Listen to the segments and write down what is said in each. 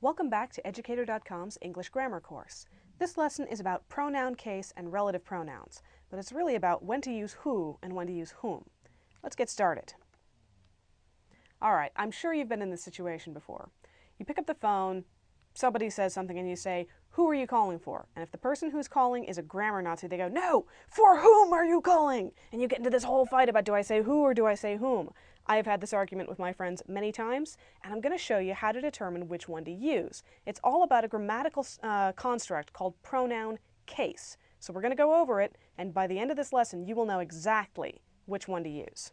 Welcome back to Educator.com's English Grammar course. This lesson is about pronoun case and relative pronouns, but it's really about when to use who and when to use whom. Let's get started. Alright, I'm sure you've been in this situation before. You pick up the phone, somebody says something and you say, "Who are you calling for?" And if the person who's calling is a grammar Nazi, they go, "No! For whom are you calling?" And you get into this whole fight about do I say who or do I say whom? I have had this argument with my friends many times, and I'm going to show you how to determine which one to use. It's all about a grammatical construct called pronoun case. So we're going to go over it, and by the end of this lesson, you will know exactly which one to use.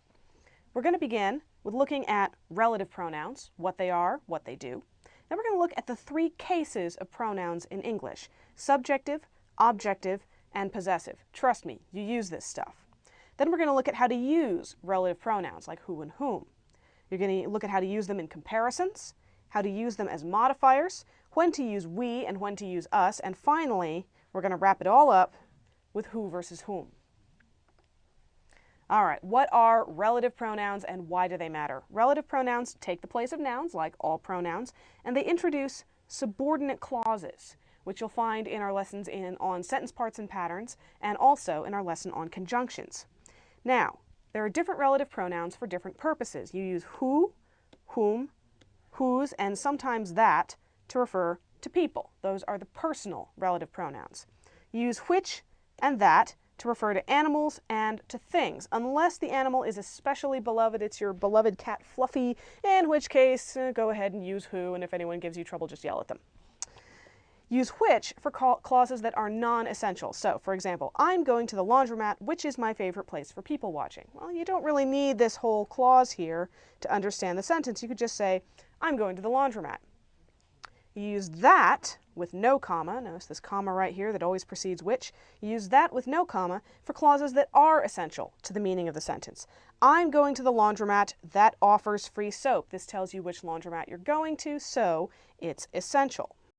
We're going to begin with looking at relative pronouns, what they are, what they do. Then we're going to look at the three cases of pronouns in English: subjective, objective, and possessive. Trust me, you use this stuff. Then we're going to look at how to use relative pronouns like who and whom. You're going to look at how to use them in comparisons, how to use them as modifiers, when to use we and when to use us, and finally, we're going to wrap it all up with who versus whom. All right, what are relative pronouns and why do they matter? Relative pronouns take the place of nouns, like all pronouns, and they introduce subordinate clauses, which you'll find in our lessons on sentence parts and patterns, and also in our lesson on conjunctions. Now, there are different relative pronouns for different purposes. You use who, whom, whose, and sometimes that to refer to people. Those are the personal relative pronouns. You use which and that to refer to animals and to things, unless the animal is especially beloved. It's your beloved cat Fluffy, in which case, go ahead and use who, and if anyone gives you trouble, just yell at them. Use which for clauses that are non-essential. So, for example, I'm going to the laundromat, which is my favorite place for people watching. Well, you don't really need this whole clause here to understand the sentence. You could just say, I'm going to the laundromat. You use that with no comma. Notice this comma right here that always precedes which. You use that with no comma for clauses that are essential to the meaning of the sentence. I'm going to the laundromat that offers free soap. This tells you which laundromat you're going to, so it's essential.